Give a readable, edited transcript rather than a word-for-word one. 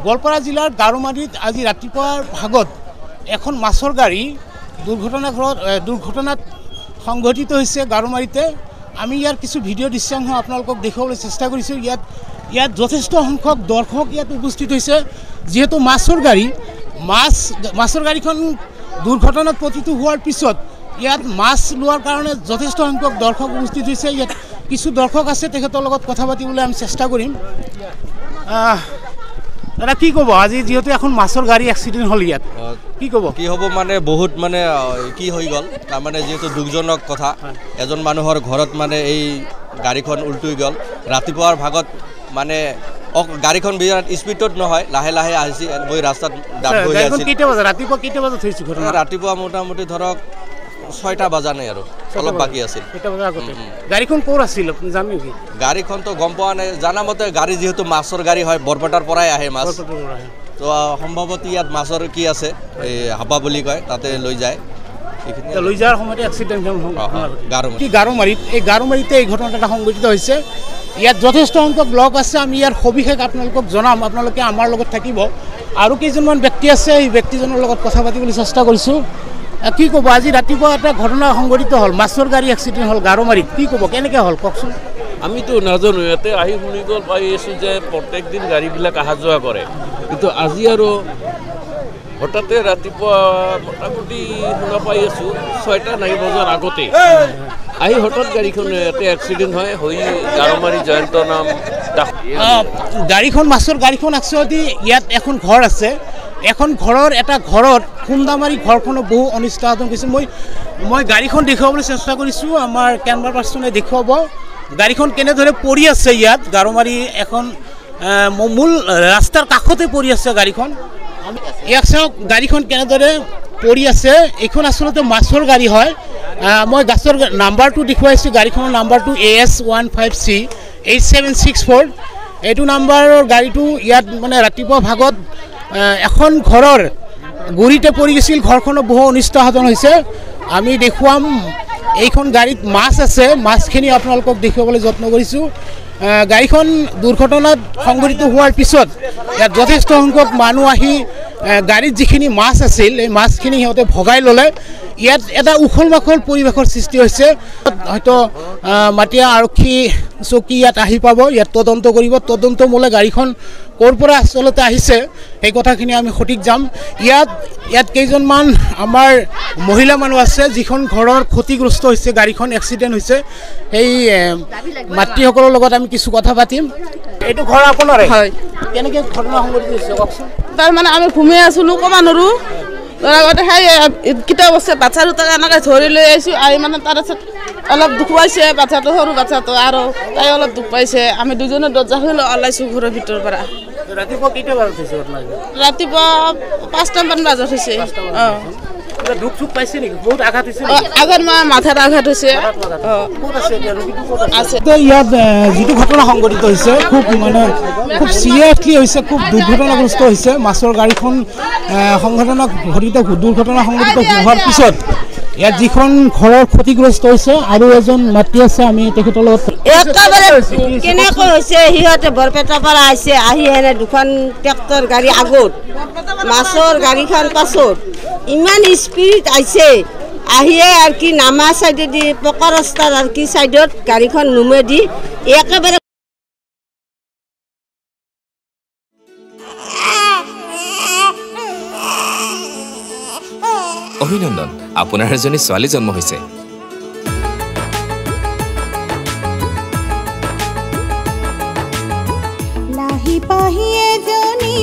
গোৱালপাৰা জিলাৰ গাৰোমাৰীত আজি ৰাতিপুৱাৰ ভাগত এখন মাছৰ গাড়ী দুৰ্ঘটনাত সংঘটিত হৈছে গাৰোমাৰীতে। আমি ইয়াৰ কিছু ভিডিঅ' দৃশ্যাংশ আপোনালোকক দেখুৱাবলৈ চেষ্টা কৰিছোঁ। ইয়াত যথেষ্ট সংখ্যক দৰ্শক ইয়াত উপস্থিত হৈছে। যিহেতু মাছৰ গাড়ীখন দুৰ্ঘটনাত পতিত হোৱাৰ পিছত ইয়াত মাছ লোৱাৰ কাৰণে যথেষ্ট সংখ্যক দৰ্শক উপস্থিত হৈছে। ইয়াত কিছু দৰ্শক আছে, তেখেতৰ লগত কথা পাতিবলৈ আমি চেষ্টা কৰিম। দাদা কি ক'ব, আজি যিহেতু এখন মাছৰ গাড়ী এক্সিডেণ্ট হ'ল ইয়াত, কি ক'ব? কি হ'ব মানে বহুত মানে কি হৈ গ'ল, তাৰমানে যিহেতু দুখজনক কথা। এজন মানুহৰ ঘৰত মানে এই গাড়ীখন উল্টুই গ'ল। ৰাতিপুৱাৰ ভাগত মানে গাড়ীখন বিৰাট স্পীডত নহয়, লাহে লাহে আহিছে। মই ৰাস্তাত ৰাতিপুৱা কেইটা বজাত হৈছে ঘটনা? ৰাতিপুৱা মোটামুটি ধৰক 6টা বজা নাই আৰু অলপ বাকী আছিল। গাড়ীখন ক'ৰ আছিল আপুনি জানে নেকি? গাড়ীখনতো গম পোৱা নাই। জানা মতে গাড়ী যিহেতু মাছৰ গাড়ী হয়, বৰপেটাৰ পৰাই আহে মাছ। তো সম্ভৱতঃ ইয়াত মাছৰ কি আছে, এই হাপা বুলি কয়, তাতে লৈ যায়। লৈ যোৱাৰ সময়তে এক্সিডেণ্ট গাৰোমাৰীতে এই ঘটনা এটা সংঘটিত হৈছে। ইয়াত যথেষ্ট সংখ্যক লোক আছে। আমি ইয়াৰ সবিশেষ আপোনালোকক জনাম, আপোনালোকে আমাৰ লগত থাকিব। আৰু কেইজনমান ব্যক্তি আছে, এই ব্যক্তিজনৰ লগত কথা পাতিবলৈ চেষ্টা কৰিছোঁ। কি ক'ব, আজি ৰাতিপুৱা এটা ঘটনা সংঘটিত হ'ল, মাছৰ গাড়ী এক্সিডেণ্ট হ'ল গাৰোমাৰীত, কি ক'ব, কেনেকৈ হ'ল কওকচোন? আমিতো নাজানো, ইয়াতে আহি শুনি গ'ল পাই আছোঁ যে প্ৰত্যেক দিন গাড়ীবিলাক অহা যোৱা কৰে। কিন্তু আজি আৰু হঠাতে ৰাতিপুৱা মোটামুটি শুনা পাই আছোঁ 6টা বজাৰ আগতে আহি হঠাৎ গাড়ীখন ইয়াতে এক্সিডেণ্ট হৈ গাৰোমাৰী জয়ন্ত নাম মাছৰ গাড়ীখন একচুৱেলি ইয়াত এখন ঘৰ আছে। এখন ঘৰত খুন্দা মাৰি ঘৰখনো বহু অনিষ্ট সাধন কৰিছে। মই গাড়ীখন দেখুৱাবলৈ চেষ্টা কৰিছোঁ, আমাৰ কেমেৰা পাৰ্চনে দেখুৱাব গাড়ীখন কেনেদৰে পৰি আছে। ইয়াত গাৰোমাৰী এখন মূল ৰাস্তাৰ কাষতে পৰি আছে গাড়ীখন। ইয়াক চাওক গাড়ীখন কেনেদৰে পৰি আছে। এইখন আচলতে মাছৰ গাড়ী হয়। মই গাছৰ নাম্বাৰটো দেখুৱাইছোঁ, গাড়ীখনৰ নাম্বাৰটো AS15C 8764। এইটো নাম্বাৰৰ গাড়ীটো ইয়াত মানে ৰাতিপুৱা ভাগত এখন ঘৰৰ গুৰিতে পৰি গৈছিল। ঘৰখনৰ বহু অনিষ্ট সাধন হৈছে। আমি দেখুৱাম, এইখন গাড়ীত মাছ আছে, মাছখিনি আপোনালোকক দেখুৱাবলৈ যত্ন কৰিছোঁ। গাড়ীখন দুৰ্ঘটনাত সংঘটিত হোৱাৰ পিছত ইয়াত যথেষ্ট সংখ্যক মানুহ আহি গাড়ীত যিখিনি মাছ আছিল, এই মাছখিনি সিহঁতে ভগাই ল'লে। ইয়াত এটা উখল মাখল পৰিৱেশৰ সৃষ্টি হৈছে। হয়তো মাটিয়া আৰক্ষী চকী ইয়াত আহি পাব, ইয়াত তদন্ত কৰিব। তদন্তমূলে গাড়ীখন ক'ৰ পৰা আচলতে আহিছে সেই কথাখিনি আমি সঠিক যাম। ইয়াত কেইজনমান আমাৰ মহিলা মানুহ আছে, যিখন ঘৰৰ ক্ষতিগ্ৰস্ত হৈছে, গাড়ীখন এক্সিডেণ্ট হৈছে। সেই মাতৃসকলৰ লগত আমি কিছু কথা পাতিম। এইটো ঘৰ আপোনাৰে? হয়। কেনেকৈ ঘটনা সংঘটিত হৈছে কওকচোন? তাৰমানে আমি ঘুমি আছিলোঁ, ক'ব নোৱাৰোঁ। তাৰ আগতে সেই কিতাপ বস্তু বাচ্ছা দুটাক এনেকৈ ধৰি লৈ আহিছোঁ। আহি মানে তাৰপিছত অলপ দুখ পাইছে বাচ্ছাটো, সৰু বাচ্ছাটো, আৰু তাই অলপ দুখ পাইছে। আমি দুজনে দৰ্জা খুলি ওলাইছোঁ ঘৰৰ ভিতৰৰ পৰা। ৰাতিপুৱা কেইটা বজাত হৈছে ঘটনা? ৰাতিপুৱা 5টামান বজাত হৈছে। দুখ চুখ পাইছে নেকি? বহুত আঘাত হৈছে? আগত মাথাত আঘাত হৈছে। ইয়াত যিটো ঘটনা সংঘটিত হৈছে খুব চিৰিয়াছলি হৈছে, খুব দুৰ্ঘটনাগ্ৰস্ত হৈছে। মাছৰ গাড়ীখন দুৰ্ঘটনা সংঘটিত হোৱাৰ পিছত ইয়াত যিখন ঘৰৰ ক্ষতিগ্ৰস্ত হৈছে, আৰু এজন মাতৃ আছে, আমি তেখেতৰ লগত কেনেকৈ হৈছে। সিহঁতে বৰপেটাৰ পৰা আহিছে, আহি এনে দুখন ট্ৰেক্টৰ গাড়ী আগত, মাছৰ গাড়ীখন পাছত, ইমান স্পীড আহিছে। আহিয়ে আৰু কি নামা চাইডেদি পকা ৰাস্তাৰ আৰু কি চাইডত গাড়ীখন নুমে দি একেবাৰে অভিনন্দন, আপোনাৰ এজনী ছোৱালী জন্ম হৈছে। লাহি পাহি এজনী